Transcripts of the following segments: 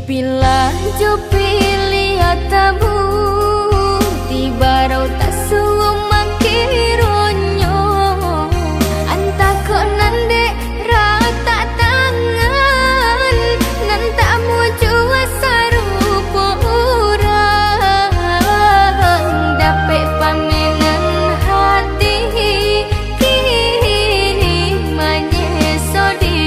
Pilah jo pilih tabu tiba rau tak suruh makironyo anta kok nande rata tangan nan tak mau jua sarupo orang dapet pamenan hati kini manyeso diri.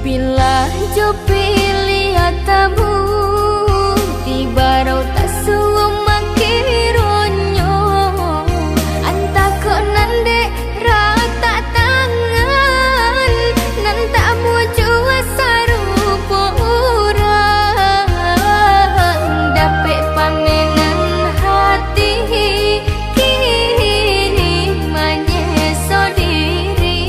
Pilah jo pilih tabu tiba rau tak suruh makironyo anta kok nande rata tangan nan tak mau jua sarupo orang dapet pamenan hati kini manyeso diri.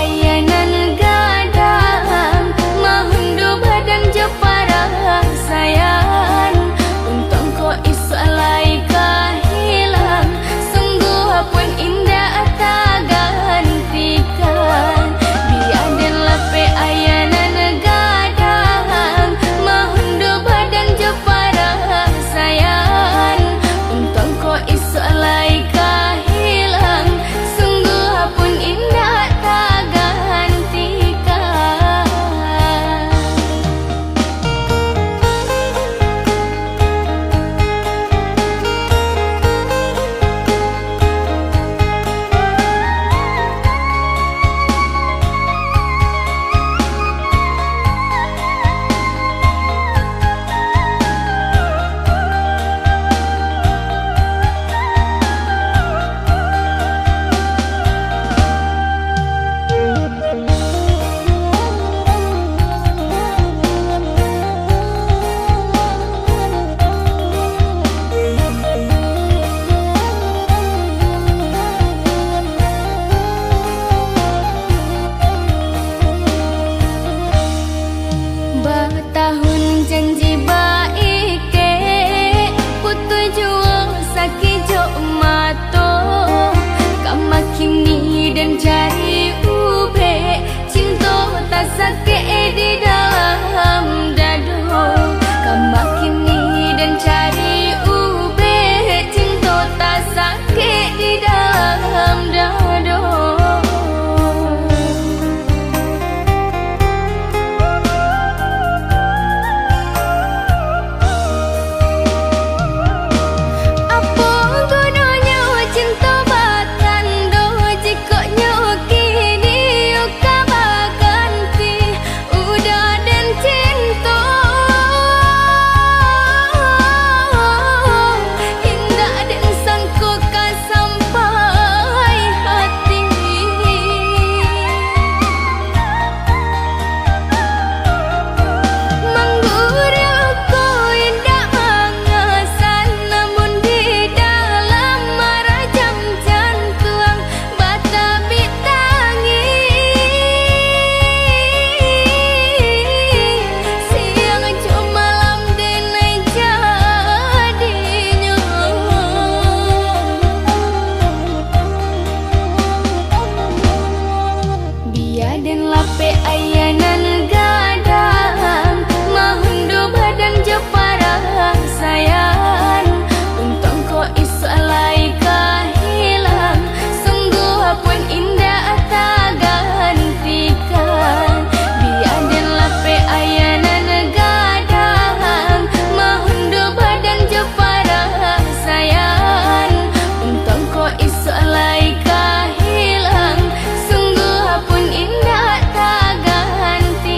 ayanan gadang mahundu badan jo parang sayang untung ko isu alai kahilang sungguh pun indah tak gantikan biaden lape ayanan gadang mahundu badan jo parang sayang untung ko isu alai kahilang sungguh pun indah tak gantikan. Tahun janji baik ke putu juang sakit jo mato kama kini dan cari ube cinta tak sakit di dalam dado kama kini dan cari ube cinta tak sakit di dalam dado. Dan lape ayanan gadang mahundu badan jo parang sayang untung ko isu alai kahilang sungguh pun indah tak gantikan biaden lape ayanan gadang mahundu badan jo parang sayang untung ko isu alai kahilang sungguh pun indah tak ganti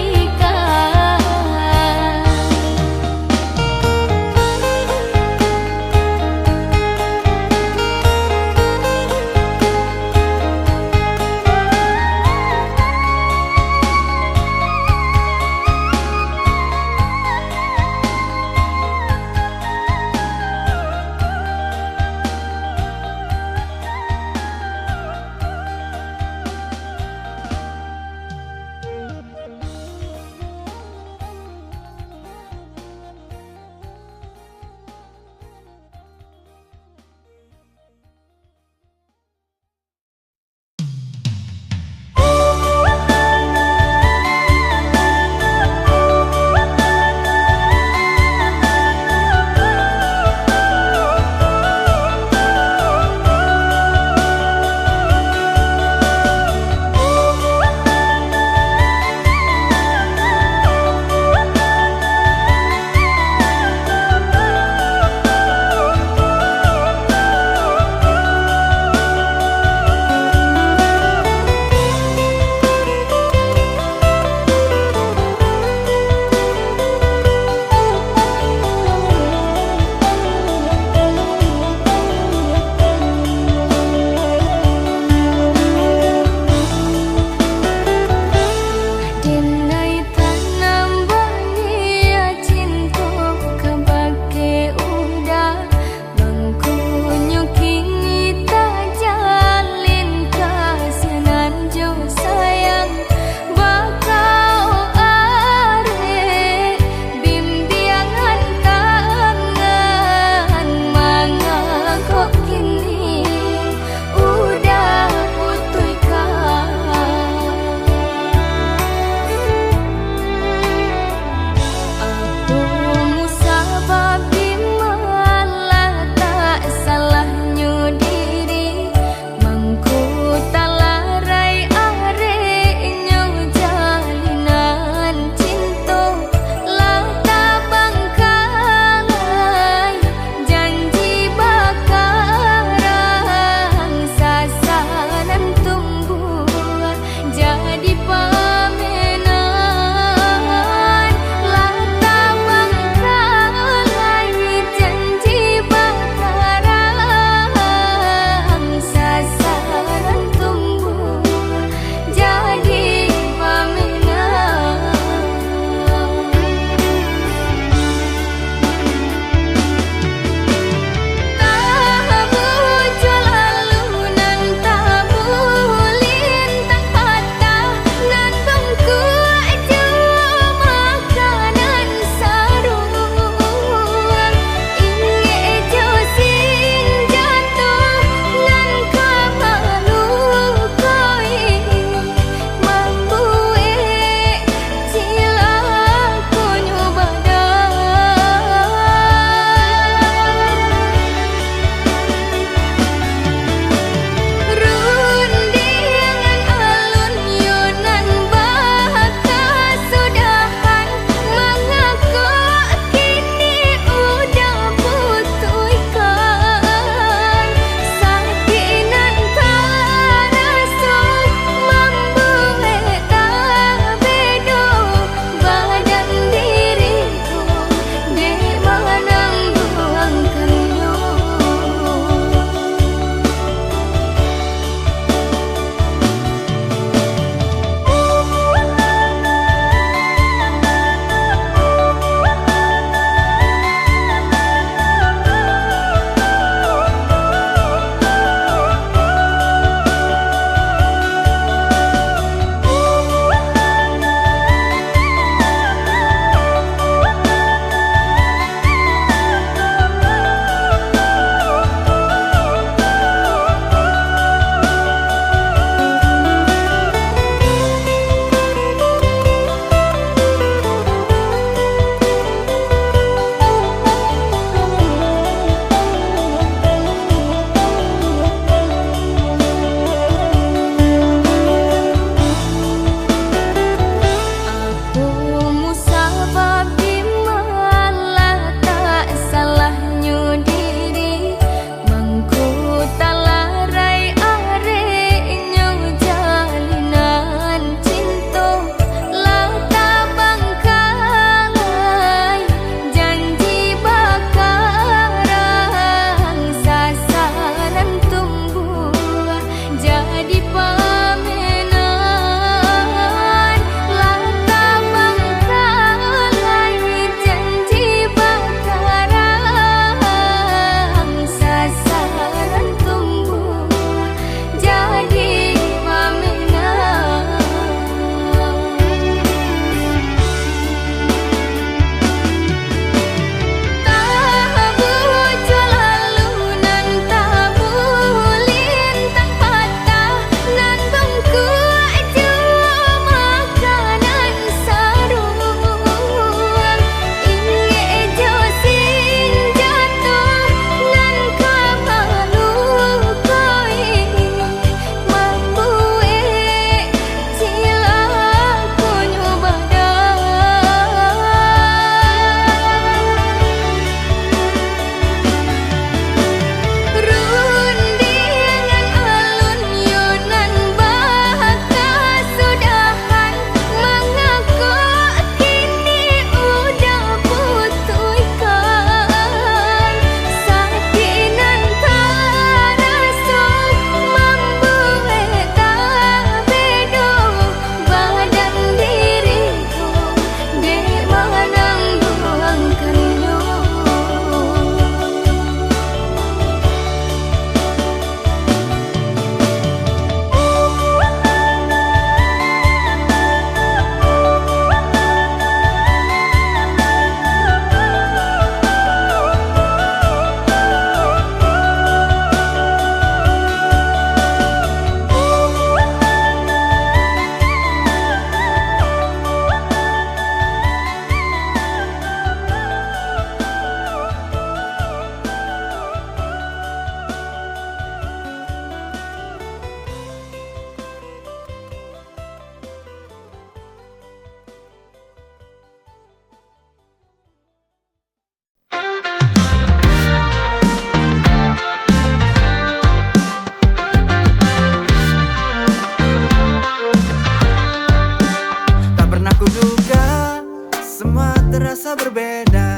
terasa berbeda.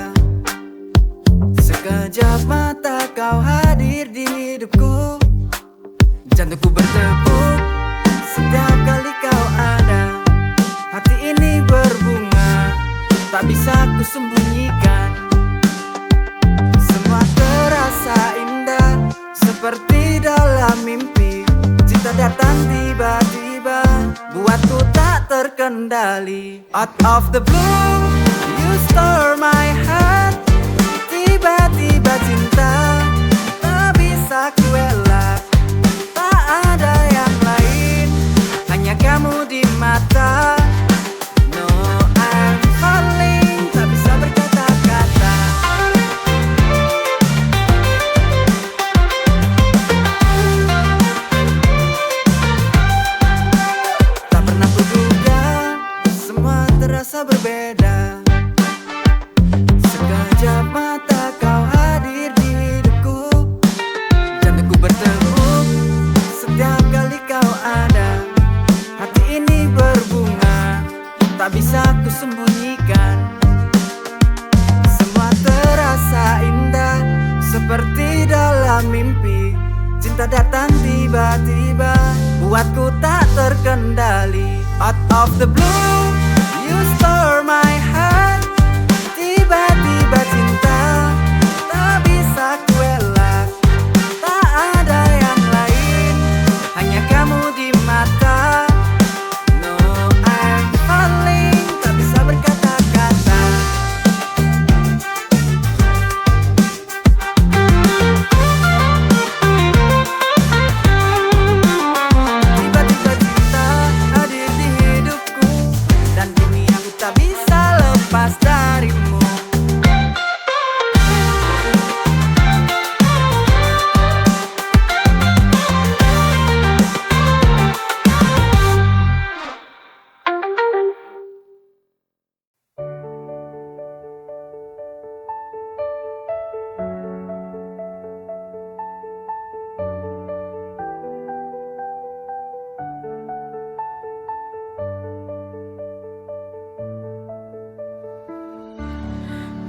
Sekejap mata kau hadir di hidupku, jantungku bertepuk setiap kali kau ada. Hati ini berbunga, tak bisa ku sembunyikan. Semua terasa indah, seperti dalam mimpi. Cinta datang tiba-tiba, buatku tak terkendali. Out of the blue, you stir my heart. Tiba-tiba cinta, tak bisa ku elak. Tak ada yang lain, hanya kamu di mata. No, I'm falling, tak bisa berkata-kata. Tak pernah kuduga, semua terasa berbeda. Sekejap mata kau hadir di hidupku, jantungku bertepuk setiap kali kau ada. Hati ini berbunga, tak bisa ku sembunyikan. Semua terasa indah, seperti dalam mimpi. Cinta datang tiba-tiba, buatku tak terkendali. Out of the blue, you stir my heart. Tiba-tiba cinta, tak bisa ku elak. Tak ada yang lain, hanya kamu di mata. No, I'm falling, tak bisa berkata-kata. Tiba-tiba cinta hadir di hidupku, dan kini aku tak bisa lepas darimu.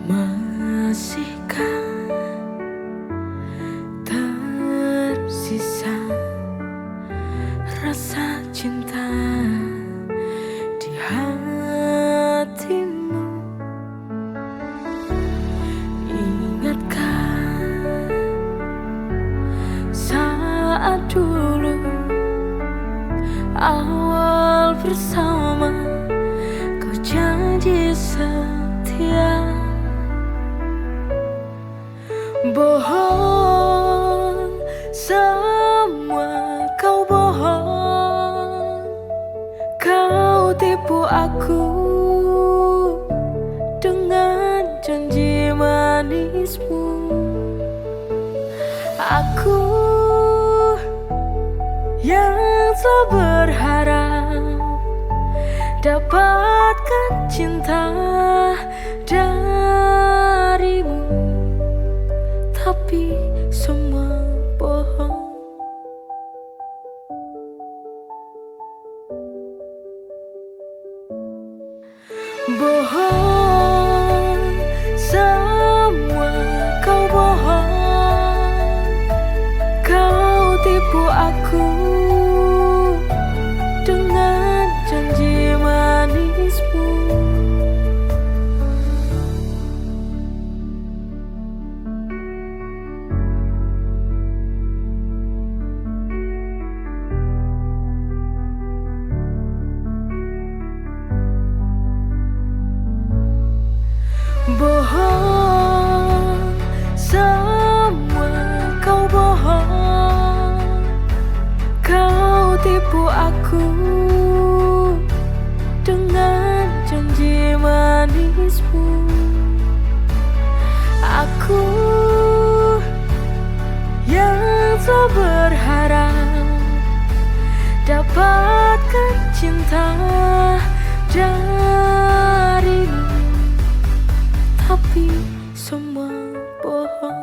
Masihkah tersisa rasa cinta di hatimu? Ingatkah saat dulu awal bersama, kau janji setia. Bohong, semua kau bohong. Kau tipu aku dengan janji manismu. Aku yang selalu berharap dapatkan cinta darimu, tapi semua bohong. Bohong, semua kau bohong. Kau tipu aku dengan janji manismu. Bohong, semua kau bohong. Kau tipu aku dengan janji manismu. Aku yang selalu berharap dapatkan cinta darimu, tapi semua bohong.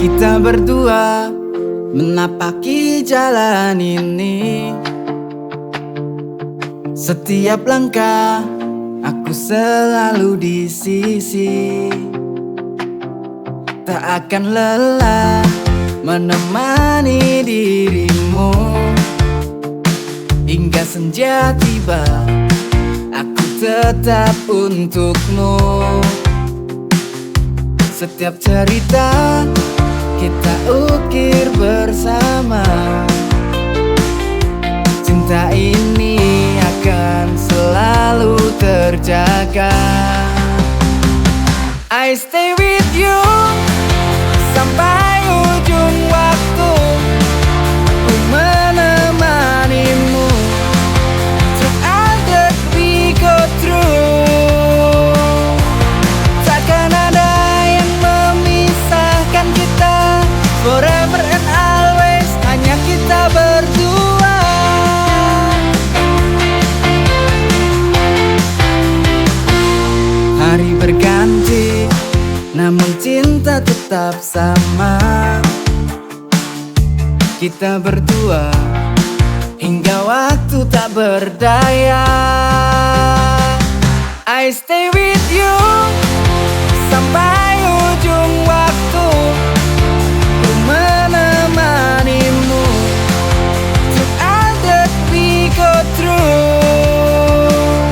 Kita berdua menapaki jalan ini. Setiap langkah aku selalu di sisi. Tak akan lelah menemani dirimu hingga senja tiba. Aku tetap untukmu. Setiap cerita kita ukir bersama. Cinta ini akan selalu terjaga. I stay with you sampai ujung waktu. Ku menemanimu through all that we go through. Takkan ada yang memisahkan kita. Forever and always hanya kita berdua. Hari berganti, namun cinta tetap sama. Kita berdua hingga waktu tak berdaya. I stay with you sampai ujung waktu. Ku menemanimu through all that we go through.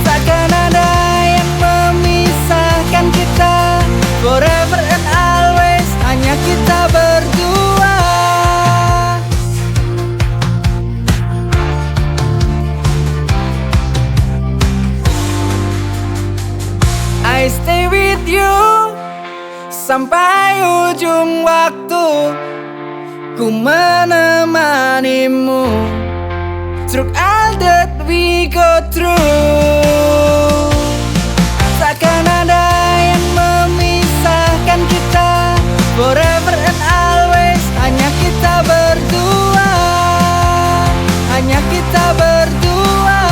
Takkan ada yang memisahkan kita. Forever and always hanya kita berdua. I stay with you sampai ujung waktu. Ku menemanimu through all that we go through. Takkan ada yang memisahkan kita. Forever and always hanya kita berdua. Hanya kita berdua.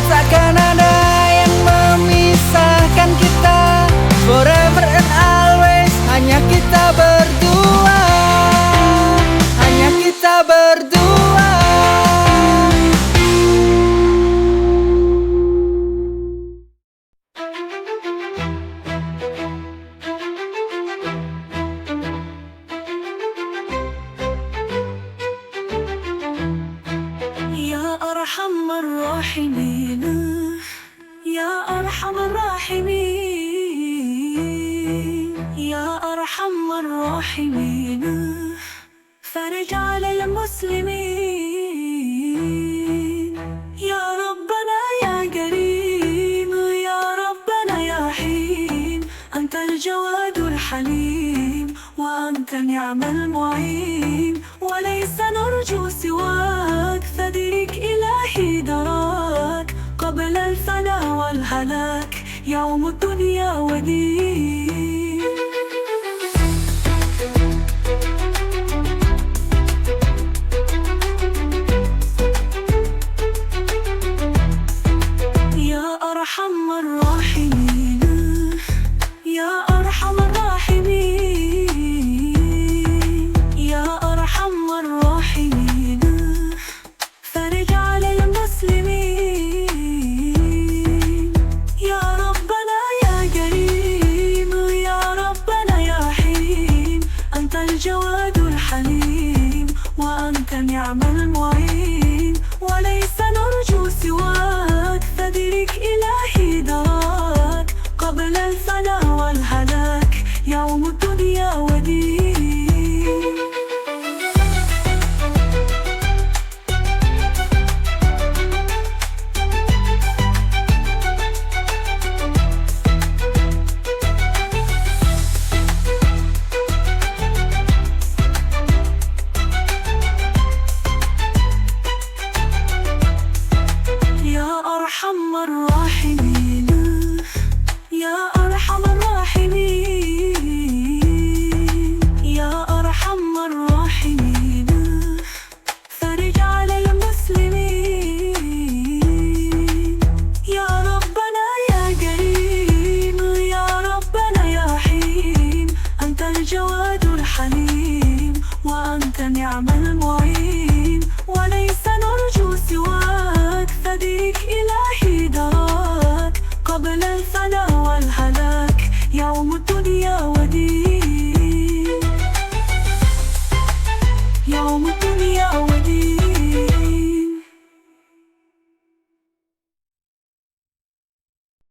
Takkan ada yang memisahkan kita. Forever and always hanya kita berdua. Hanya kita berdua. يا أرحم الراحمين يا أرحم الراحمين يا أرحم الراحمين فرج على المسلمين يا ربنا يا كريم يا ربنا يا حليم أنت الجواد الحليم وأنت نعم المعين وليس نرجو سواك فدرك إلهي دراك قبل الفنا والهلاك يوم الدنيا ودين يا أرحم الراحمين يا أرحم الراحمين يا أرحم الراحمين فرج على المسلمين يا ربنا يا كريم يا ربنا يا حليم أنت الجواد الحليم وأنت نعم المعين وليس نرجو سواك فدرك إلهي دراك قبل الفنا والهلاك يوم الدنيا ودين المعين وليس نرجو سواك فديك إلهي